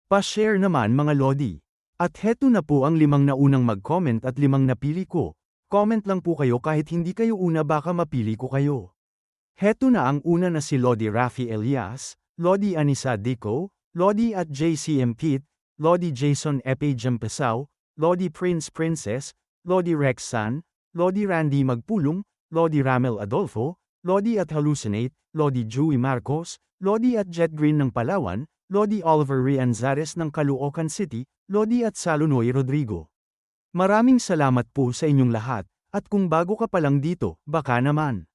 Pa-share naman mga Lodi. At heto na po ang 5 naunang mag-comment at 5 napili ko. Comment lang po kayo kahit hindi kayo una baka mapili ko kayo. Heto na ang una na si Lodi Rafi Elias, Lodi Anisa Dico, Lodi at JCM Pete, Lodi Jason Epe Jampesao, Lodi Prince Princess, Lodi Rex San, Lodi Randy Magpulong, Lodi Ramel Adolfo, Lodi at Hallucinate, Lodi Joey Marcos, Lodi at Jet Green ng Palawan, Lodi Oliver Rianzares ng Caloocan City, Lodi at Salunoy Rodrigo. Maraming salamat po sa inyong lahat, at kung bago ka pa lang dito, baka naman.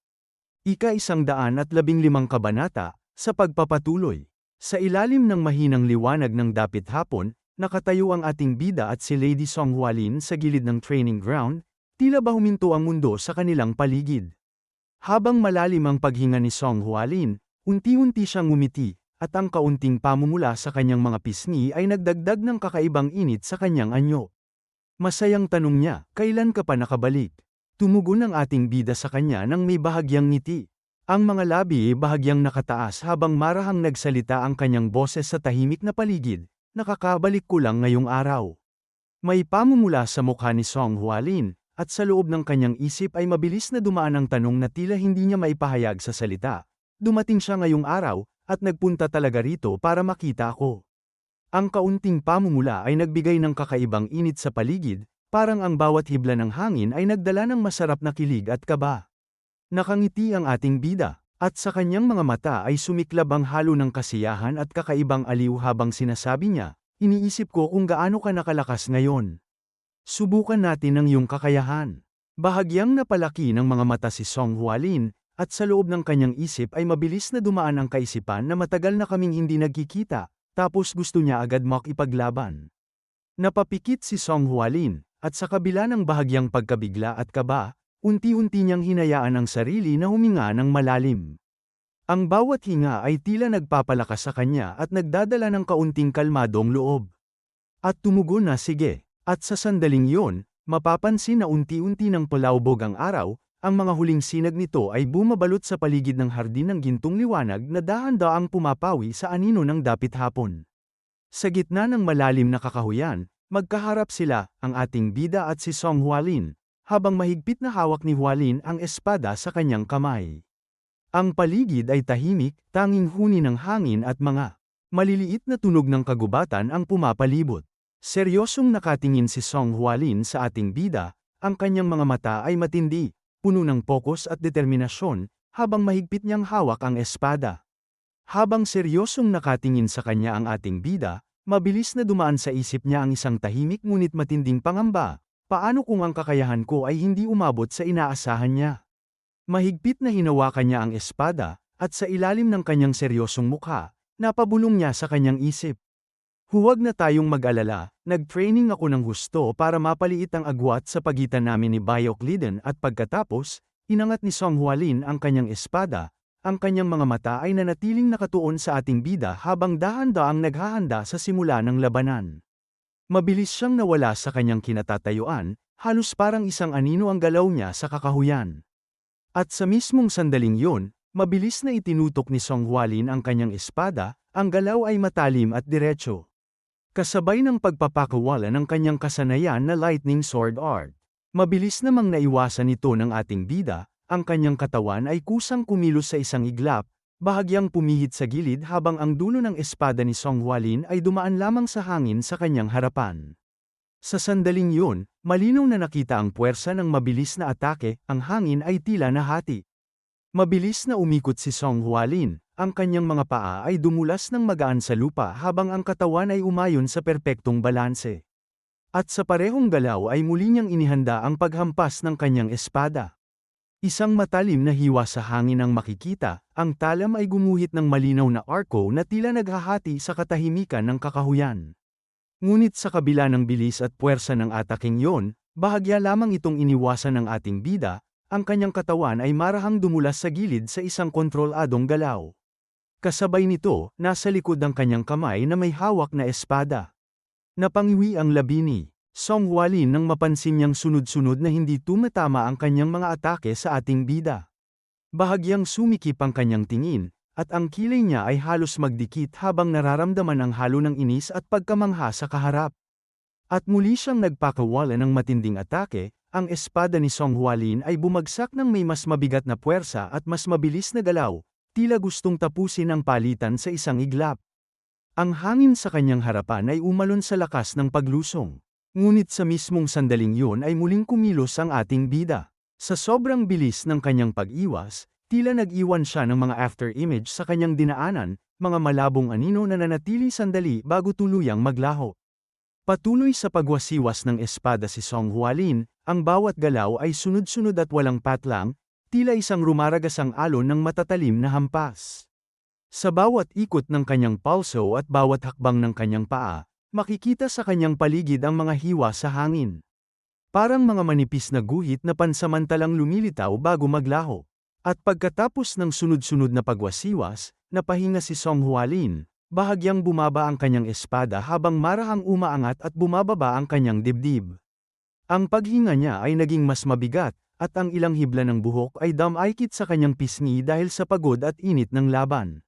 Ika-115 kabanata, sa pagpapatuloy. Sa ilalim ng mahinang liwanag ng dapit hapon, nakatayo ang ating bida at si Lady Song Hualin sa gilid ng training ground, tila ba huminto ang mundo sa kanilang paligid. Habang malalim ang paghinga ni Song Hualin, unti-unti siyang ngumiti, at ang kaunting pamumula sa kanyang mga pisngi ay nagdagdag ng kakaibang init sa kanyang anyo. Masayang tanong niya, kailan ka pa nakabalik? Tumugon ang ating bida sa kanya nang may bahagyang ngiti. Ang mga labi ay bahagyang nakataas habang marahang nagsalita ang kanyang boses sa tahimik na paligid, nakakabalik ko lang ngayong araw. May pamumula sa mukha ni Song Hualin, at sa loob ng kanyang isip ay mabilis na dumaan ang tanong na tila hindi niya maipahayag sa salita. Dumating siya ngayong araw, at nagpunta talaga rito para makita ako. Ang kaunting pamumula ay nagbigay ng kakaibang init sa paligid, parang ang bawat hibla ng hangin ay nagdala ng masarap na kilig at kaba. Nakangiti ang ating bida, at sa kanyang mga mata ay sumiklab ang halo ng kasiyahan at kakaibang aliw habang sinasabi niya, iniisip ko kung gaano ka nakalakas ngayon. Subukan natin ang iyong kakayahan. Bahagyang napalaki ng mga mata si Song Hualin, at sa loob ng kanyang isip ay mabilis na dumaan ang kaisipan na matagal na kaming hindi nagkikita, tapos gusto niya agad makipaglaban. Napapikit si Song Hualin, at sa kabila ng bahagyang pagkabigla at kaba, unti-unti niyang hinayaan ang sarili na huminga ng malalim. Ang bawat hinga ay tila nagpapalakas sa kanya at nagdadala ng kaunting kalmadong loob. At tumugon na sige, at sa sandaling yon, mapapansin na unti-unti nang palawbog ang araw, ang mga huling sinag nito ay bumabalot sa paligid ng hardin ng gintong liwanag na dahan-daang pumapawi sa anino ng dapit hapon. Sa gitna ng malalim na kakahuyan, magkaharap sila, ang ating bida at si Song Hualin, habang mahigpit na hawak ni Hualin ang espada sa kanyang kamay. Ang paligid ay tahimik, tanging huni ng hangin at mga maliliit na tunog ng kagubatan ang pumapalibot. Seryosong nakatingin si Song Hualin sa ating bida, ang kanyang mga mata ay matindi, puno ng pokus at determinasyon, habang mahigpit niyang hawak ang espada. Habang seryosong nakatingin sa kanya ang ating bida, mabilis na dumaan sa isip niya ang isang tahimik ngunit matinding pangamba, paano kung ang kakayahan ko ay hindi umabot sa inaasahan niya? Mahigpit na hinawakan niya ang espada, at sa ilalim ng kanyang seryosong mukha, napabulong niya sa kanyang isip. Huwag na tayong mag-alala, nag-training ako ng husto para mapaliit ang agwat sa pagitan namin ni Bayok Liden at pagkatapos, inangat ni Song Hualin ang kanyang espada, ang kanyang mga mata ay nanatiling nakatuon sa ating bida habang dahan-daang naghahanda sa simula ng labanan. Mabilis siyang nawala sa kanyang kinatatayuan, halos parang isang anino ang galaw niya sa kakahuyan. At sa mismong sandaling yon, mabilis na itinutok ni Song Hualin ang kanyang espada, ang galaw ay matalim at diretso. Kasabay ng pagpapakawala ng kanyang kasanayan na lightning sword art. Mabilis namang naiwasan ito ng ating bida, ang kanyang katawan ay kusang kumilos sa isang iglap, bahagyang pumihit sa gilid habang ang dulo ng espada ni Song Hualin ay dumaan lamang sa hangin sa kanyang harapan. Sa sandaling yun, malinaw na nakita ang puwersa ng mabilis na atake, ang hangin ay tila nahati. Mabilis na umikot si Song Hualin, ang kanyang mga paa ay dumulas ng magaan sa lupa habang ang katawan ay umayon sa perpektong balanse. At sa parehong galaw ay muli niyang inihanda ang paghampas ng kanyang espada. Isang matalim na hiwa sa hangin ang makikita, ang talam ay gumuhit ng malinaw na arco na tila naghahati sa katahimikan ng kakahuyan. Ngunit sa kabila ng bilis at puwersa ng ataking yon, bahagya lamang itong iniwasan ng ating bida, ang kanyang katawan ay marahang dumulas sa gilid sa isang kontroladong galaw. Kasabay nito, nasa likod ang kanyang kamay na may hawak na espada. Napangiwi ang labi ni Song Hualin nang mapansin niyang sunod-sunod na hindi tumatama ang kanyang mga atake sa ating bida. Bahagyang sumikip ang kanyang tingin, at ang kilay niya ay halos magdikit habang nararamdaman ang halo ng inis at pagkamangha sa kaharap. At muli siyang nagpakawala ng matinding atake, ang espada ni Song Hualin ay bumagsak ng may mas mabigat na puwersa at mas mabilis na galaw, tila gustong tapusin ang palitan sa isang iglap. Ang hangin sa kanyang harapan ay umalon sa lakas ng paglusong. Ngunit sa mismong sandaling yun ay muling kumilos ang ating bida. Sa sobrang bilis ng kanyang pag-iwas, tila nag-iwan siya ng mga after-image sa kanyang dinaanan, mga malabong anino na nanatili sandali bago tuluyang maglaho. Patuloy sa pagwasiwas ng espada si Song Hualin, ang bawat galaw ay sunod-sunod at walang patlang, tila isang rumaragasang alon ng matatalim na hampas. Sa bawat ikot ng kanyang palso at bawat hakbang ng kanyang paa, makikita sa kanyang paligid ang mga hiwa sa hangin. Parang mga manipis na guhit na pansamantalang lumilitaw bago maglaho. At pagkatapos ng sunod-sunod na pagwasiwas, napahinga si Song Hualin. Bahagyang bumaba ang kanyang espada habang marahang umaangat at bumababa ang kanyang dibdib. Ang paghinga niya ay naging mas mabigat, at ang ilang hibla ng buhok ay damaykit sa kanyang pisngi dahil sa pagod at init ng laban.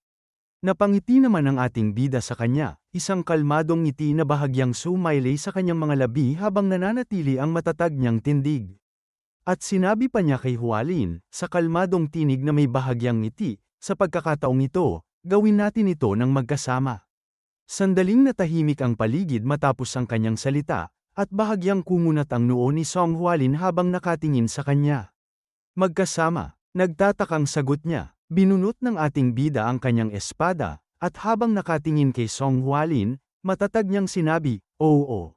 Napangiti naman ang ating bida sa kanya, isang kalmadong ngiti na bahagyang sumaylay sa kanyang mga labi habang nananatili ang matatag niyang tindig. At sinabi pa niya kay Hualin, sa kalmadong tinig na may bahagyang ngiti, sa pagkakataong ito, gawin natin ito ng magkasama. Sandaling natahimik ang paligid matapos ang kanyang salita, at bahagyang kumunat ang noo ni Song Hualin habang nakatingin sa kanya. Magkasama, nagtatakang sagot niya, binunot ng ating bida ang kanyang espada, at habang nakatingin kay Song Hualin, matatag niyang sinabi, oo.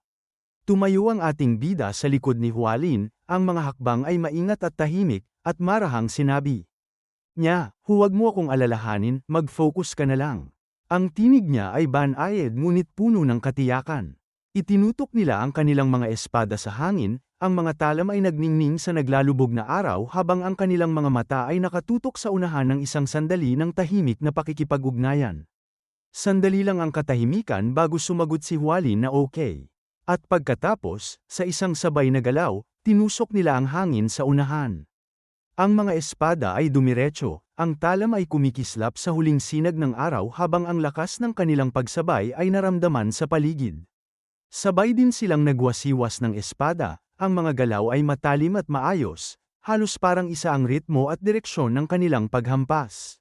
Tumayo ang ating bida sa likod ni Hualin, ang mga hakbang ay maingat at tahimik, at marahang sinabi niya, huwag mo akong alalahanin, mag-focus ka na lang. Ang tinig niya ay banayad ngunit puno ng katiyakan. Itinutok nila ang kanilang mga espada sa hangin, ang mga talam ay nagningning sa naglalubog na araw habang ang kanilang mga mata ay nakatutok sa unahan ng isang sandali ng tahimik na pakikipag-ugnayan. Sandali lang ang katahimikan bago sumagot si Hualin na okay. At pagkatapos, sa isang sabay na galaw, tinusok nila ang hangin sa unahan. Ang mga espada ay dumiretso, ang talam ay kumikislap sa huling sinag ng araw habang ang lakas ng kanilang pagsabay ay naramdaman sa paligid. Sabay din silang nagwasiwas ng espada, ang mga galaw ay matalim at maayos, halos parang isa ang ritmo at direksyon ng kanilang paghampas.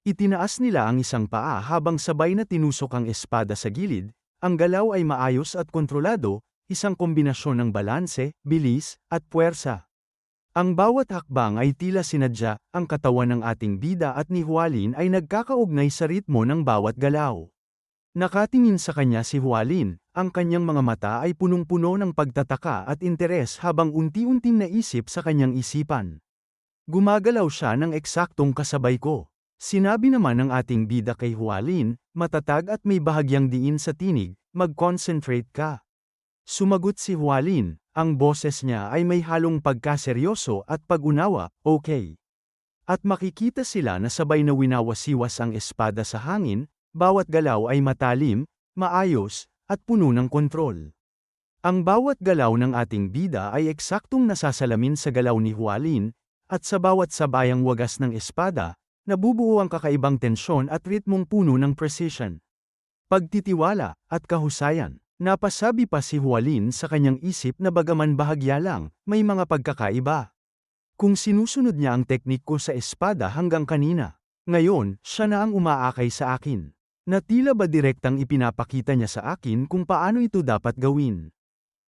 Itinaas nila ang isang paa habang sabay na tinusok ang espada sa gilid, ang galaw ay maayos at kontrolado, isang kombinasyon ng balanse, bilis, at puwersa. Ang bawat hakbang ay tila sinadya, ang katawan ng ating bida at ni Hualin ay nagkakaugnay sa ritmo ng bawat galaw. Nakatingin sa kanya si Hualin, ang kanyang mga mata ay punong-puno ng pagtataka at interes habang unti-unting naisip sa kanyang isipan. Gumagalaw siya ng eksaktong kasabay ko. Sinabi naman ng ating bida kay Hualin, matatag at may bahagyang diin sa tinig, mag-concentrate ka. Sumagot si Hualin, ang boses niya ay may halong pagkaseryoso at pag-unawa, okay. At makikita sila na sabay na winawasiwas ang espada sa hangin, bawat galaw ay matalim, maayos, at puno ng kontrol. Ang bawat galaw ng ating bida ay eksaktong nasasalamin sa galaw ni Hualin, at sa bawat sabayang wagas ng espada, nabubuo ang kakaibang tensyon at ritmong puno ng precision. Pagtitiwala, at kahusayan. Napasabi pa si Hualin sa kanyang isip na bagaman bahagya lang, may mga pagkakaiba. Kung sinusunod niya ang teknik ko sa espada hanggang kanina, ngayon, siya na ang umaakay sa akin. Na tila ba direktang ipinapakita niya sa akin kung paano ito dapat gawin.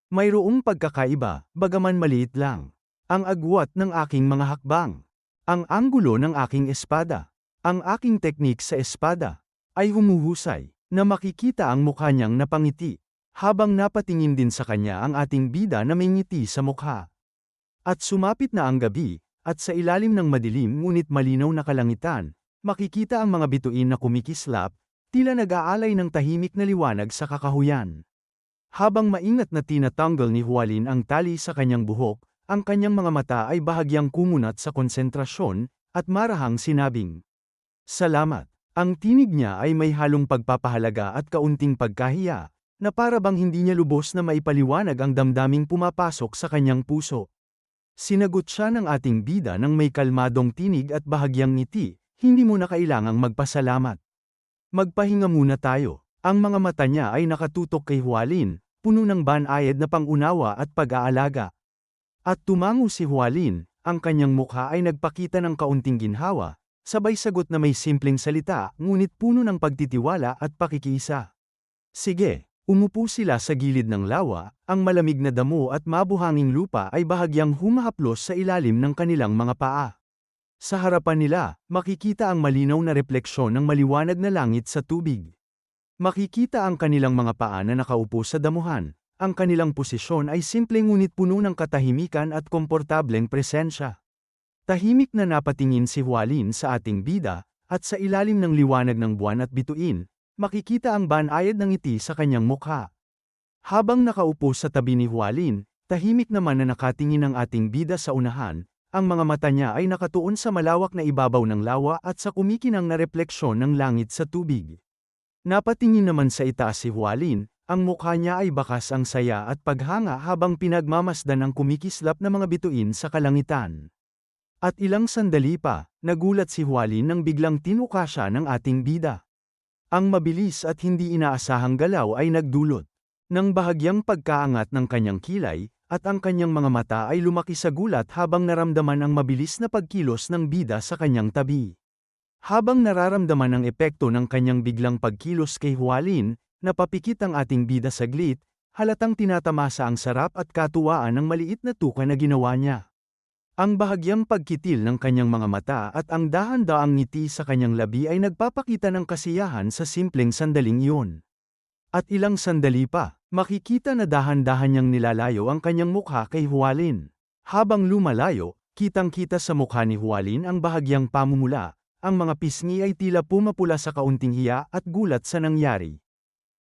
Mayroong pagkakaiba, bagaman maliit lang. Ang agwat ng aking mga hakbang. Ang anggulo ng aking espada. Ang aking teknik sa espada. Ay humuhusay, na makikita ang mukha niyang napangiti. Habang napatingin din sa kanya ang ating bida na may ngiti sa mukha. At sumapit na ang gabi, at sa ilalim ng madilim ngunit malinaw na kalangitan, makikita ang mga bituin na kumikislap, tila nag-aalay ng tahimik na liwanag sa kakahuyan. Habang maingat na tinatanggal ni Hualin ang tali sa kanyang buhok, ang kanyang mga mata ay bahagyang kumunat sa konsentrasyon, at marahang sinabing, salamat. Ang tinig niya ay may halong pagpapahalaga at kaunting pagkahiya, na para bang hindi niya lubos na maipaliwanag ang damdaming pumapasok sa kanyang puso. Sinagot siya ng ating bida ng may kalmadong tinig at bahagyang ngiti, hindi mo na kailangang magpasalamat. Magpahinga muna tayo. Ang mga mata niya ay nakatutok kay Hualin, puno ng banayad na pangunawa at pag-aalaga. At tumango si Hualin, ang kanyang mukha ay nagpakita ng kaunting ginhawa, sabay sagot na may simpleng salita ngunit puno ng pagtitiwala at pakikiisa. Sige, umupo sila sa gilid ng lawa, ang malamig na damo at mabuhanging lupa ay bahagyang humahaplos sa ilalim ng kanilang mga paa. Sa harapan nila, makikita ang malinaw na refleksyon ng maliwanag na langit sa tubig. Makikita ang kanilang mga paa na nakaupo sa damuhan. Ang kanilang posisyon ay simple ngunit puno ng katahimikan at komportableng presensya. Tahimik na napatingin si Hualin sa ating bida, at sa ilalim ng liwanag ng buwan at bituin, makikita ang banayad ng ngiti sa kanyang mukha. Habang nakaupo sa tabi ni Hualin, tahimik naman na nakatingin ang ating bida sa unahan. Ang mga mata niya ay nakatuon sa malawak na ibabaw ng lawa at sa kumikinang na refleksyon ng langit sa tubig. Napatingin naman sa itaas si Hualin, ang mukha niya ay bakas ang saya at paghanga habang pinagmamasdan ang kumikislap na mga bituin sa kalangitan. At ilang sandali pa, nagulat si Hualin nang biglang tinuka siya ng ating bida. Ang mabilis at hindi inaasahang galaw ay nagdulot ng bahagyang pagkaangat ng kanyang kilay, at ang kanyang mga mata ay lumaki sa gulat habang naramdaman ang mabilis na pagkilos ng bida sa kanyang tabi. Habang nararamdaman ang epekto ng kanyang biglang pagkilos kay Hualin, napapikit ang ating bida saglit, halatang tinatamasa ang sarap at katuwaan ng maliit na tuka na ginawa niya. Ang bahagyang pagkitil ng kanyang mga mata at ang dahan-daang ngiti sa kanyang labi ay nagpapakita ng kasiyahan sa simpleng sandaling iyon. At ilang sandali pa, makikita na dahan-dahan niyang nilalayo ang kanyang mukha kay Hualin. Habang lumalayo, kitang-kita sa mukha ni Hualin ang bahagyang pamumula, ang mga pisngi ay tila pumapula sa kaunting hiya at gulat sa nangyari.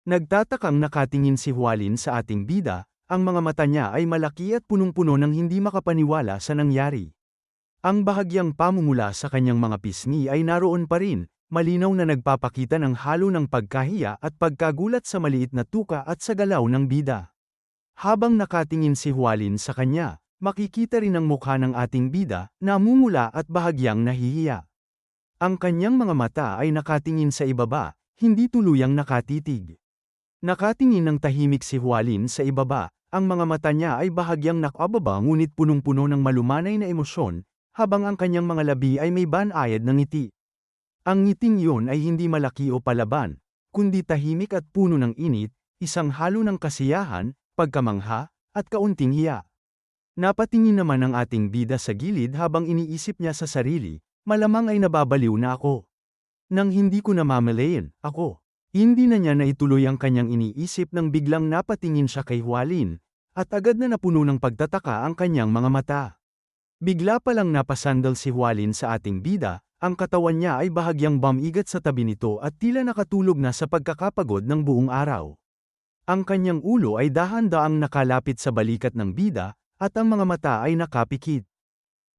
Nagtatakang nakatingin si Hualin sa ating bida, ang mga mata niya ay malaki at punong-puno ng hindi makapaniwala sa nangyari. Ang bahagyang pamumula sa kanyang mga pisngi ay naroon pa rin, malinaw na nagpapakita ng halo ng pagkahiya at pagkagulat sa maliit na tuka at sa galaw ng bida. Habang nakatingin si Hualin sa kanya, makikita rin ang mukha ng ating bida, namumula at bahagyang nahihiya. Ang kanyang mga mata ay nakatingin sa ibaba, hindi tuluyang nakatitig. Nakatingin ng tahimik si Hualin sa ibaba, ang mga mata niya ay bahagyang nakababa ngunit punong-puno ng malumanay na emosyon, habang ang kanyang mga labi ay may banayad ng ngiti. Ang ngiting iyon ay hindi malaki o palaban, kundi tahimik at puno ng init, isang halo ng kasiyahan, pagkamangha, at kaunting hiya. Napatingin naman ang ating bida sa gilid habang iniisip niya sa sarili, malamang ay nababaliw na ako. Nang hindi ko namamalayan, ako. Hindi na niya naituloy ang kanyang iniisip nang biglang napatingin siya kay Hualin, at agad na napuno ng pagtataka ang kanyang mga mata. Bigla palang napasandal si Hualin sa ating bida, ang katawan niya ay bahagyang bumigat sa tabi nito at tila nakatulog na sa pagkakapagod ng buong araw. Ang kanyang ulo ay dahan-daang nakalapit sa balikat ng bida, at ang mga mata ay nakapikit.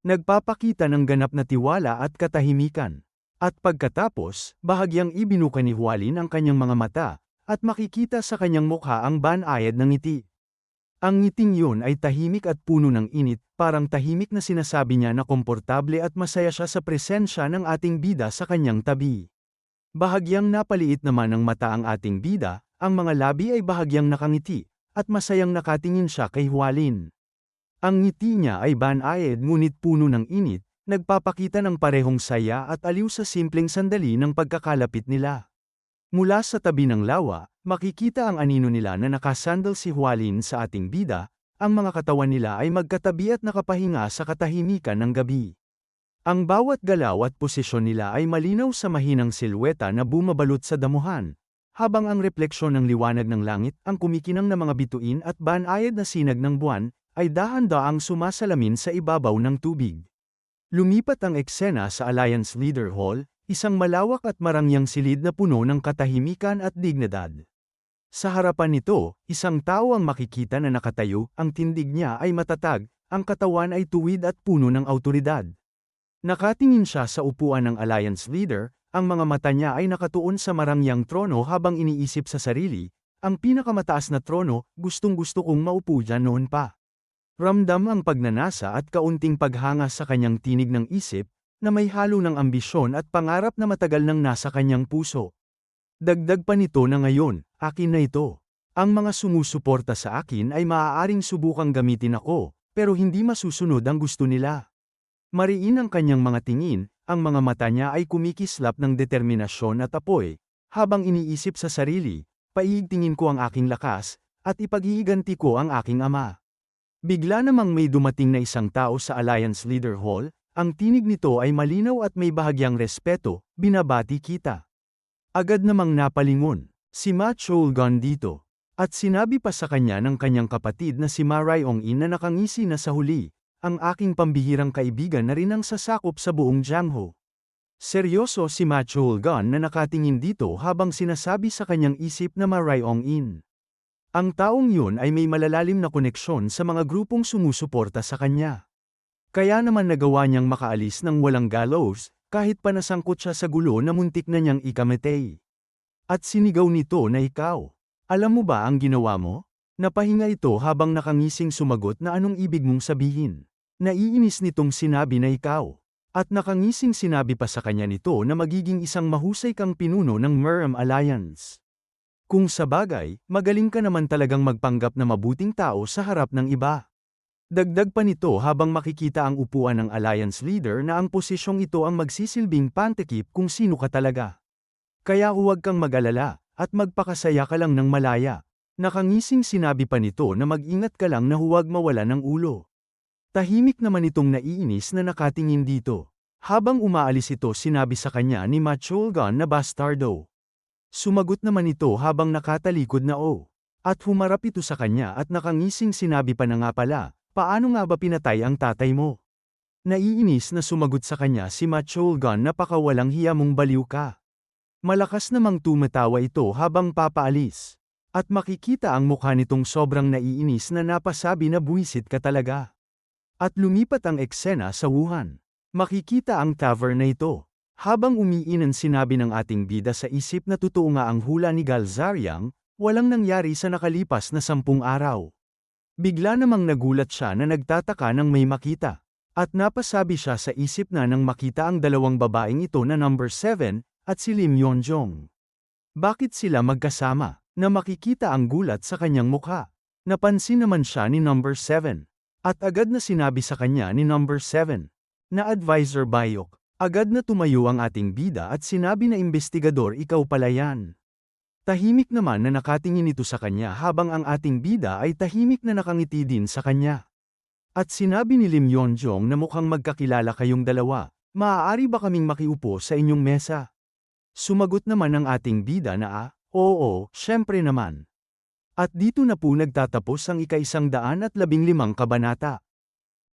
Nagpapakita ng ganap na tiwala at katahimikan. At pagkatapos, bahagyang ibinuka ni Hualin ang kanyang mga mata, at makikita sa kanyang mukha ang banayad ng ngiti. Ang ngiting yun ay tahimik at puno ng init, parang tahimik na sinasabi niya na komportable at masaya siya sa presensya ng ating bida sa kanyang tabi. Bahagyang napaliit naman ng mata ang ating bida, ang mga labi ay bahagyang nakangiti, at masayang nakatingin siya kay Hualin. Ang ngiti niya ay banayad ngunit puno ng init, nagpapakita ng parehong saya at aliw sa simpleng sandali ng pagkakalapit nila. Mula sa tabi ng lawa, makikita ang anino nila na nakasandal si Hualin sa ating bida, ang mga katawan nila ay magkatabi at nakapahinga sa katahimikan ng gabi. Ang bawat galaw at posisyon nila ay malinaw sa mahinang silweta na bumabalot sa damuhan, habang ang refleksyon ng liwanag ng langit, ang kumikinang na mga bituin at banayad na sinag ng buwan, ay dahan-daang sumasalamin sa ibabaw ng tubig. Lumipat ang eksena sa Alliance Leader Hall, isang malawak at marangyang silid na puno ng katahimikan at dignidad. Sa harapan nito, isang tao ang makikita na nakatayo, ang tindig niya ay matatag, ang katawan ay tuwid at puno ng awtoridad. Nakatingin siya sa upuan ng Alliance Leader, ang mga mata niya ay nakatuon sa marangyang trono habang iniisip sa sarili, ang pinakamataas na trono, gustong-gusto kong maupo dyan noon pa. Ramdam ang pagnanasa at kaunting paghanga sa kanyang tinig ng isip, na may halo ng ambisyon at pangarap na matagal nang nasa kanyang puso. Dagdag pa nito na ngayon, akin na ito. Ang mga sumusuporta sa akin ay maaaring subukang gamitin ako, pero hindi masusunod ang gusto nila. Mariin ang kanyang mga tingin, ang mga mata niya ay kumikislap ng determinasyon at apoy, habang iniisip sa sarili, paigtingin ko ang aking lakas, at ipaghihiganti ko ang aking ama. Bigla namang may dumating na isang tao sa Alliance Leader Hall, ang tinig nito ay malinaw at may bahagyang respeto, binabati kita. Agad namang napalingon, si Ma Chol-gon dito. At sinabi pa sa kanya ng kanyang kapatid na si Ma Ryong-in na nakangisi na sa huli, ang aking pambihirang kaibigan na rin ang sasakop sa buong Jiangho. Seryoso si Ma Chol-gon na nakatingin dito habang sinasabi sa kanyang isip na Ma Ryong-in. Ang taong yun ay may malalalim na koneksyon sa mga grupong sumusuporta sa kanya. Kaya naman nagawa niyang makaalis ng walang gallows, kahit pa nasangkot siya sa gulo na muntik na niyang ikamatay. At sinigaw nito na ikaw. Alam mo ba ang ginawa mo? Napahinga ito habang nakangising sumagot na anong ibig mong sabihin. Naiinis nitong sinabi na ikaw. At nakangising sinabi pa sa kanya nito na magiging isang mahusay kang pinuno ng Merm Alliance. Kung sabagay, magaling ka naman talagang magpanggap na mabuting tao sa harap ng iba. Dagdag pa nito habang makikita ang upuan ng Alliance Leader na ang posisyong ito ang magsisilbing pantakip kung sino ka talaga. Kaya huwag kang mag-alala, at magpakasaya ka lang ng malaya. Nakangising sinabi pa nito na mag-ingat ka lang na huwag mawala ng ulo. Tahimik naman itong naiinis na nakatingin dito. Habang umaalis ito sinabi sa kanya ni Ma Chol-gon na bastardo. Sumagot naman ito habang nakatalikod na At humarap ito sa kanya at nakangising sinabi pa na nga pala, paano nga ba pinatay ang tatay mo? Naiinis na sumagot sa kanya si Ma Chol-gon na pakawalang hiya mong baliw ka. Malakas namang tumatawa ito habang papaalis. At makikita ang mukha nitong sobrang naiinis na napasabi na buwisit ka talaga. At lumipat ang eksena sa Wuhan. Makikita ang tavern na ito. Habang umiinan sinabi ng ating bida sa isip na totoo nga ang hula ni Galzariang, walang nangyari sa nakalipas na 10 araw. Bigla namang nagulat siya na nagtataka nang may makita. At napasabi siya sa isip na nang makita ang dalawang babaeng ito na number 7, at si Lim Yeonjong. Bakit sila magkasama? Na makikita ang gulat sa kanyang mukha. Napansin naman siya ni number 7. At agad na sinabi sa kanya ni number 7. Na advisor Bayok. Agad na tumayo ang ating bida at sinabi na investigador ikaw pala yan. Tahimik naman na nakatingin ito sa kanya habang ang ating bida ay tahimik na nakangiti din sa kanya. At sinabi ni Lim Yeonjong na mukhang magkakilala kayong dalawa, maaari ba kaming makiupo sa inyong mesa? Sumagot naman ang ating bida na oo, syempre naman. At dito na po nagtatapos ang ika-115 kabanata.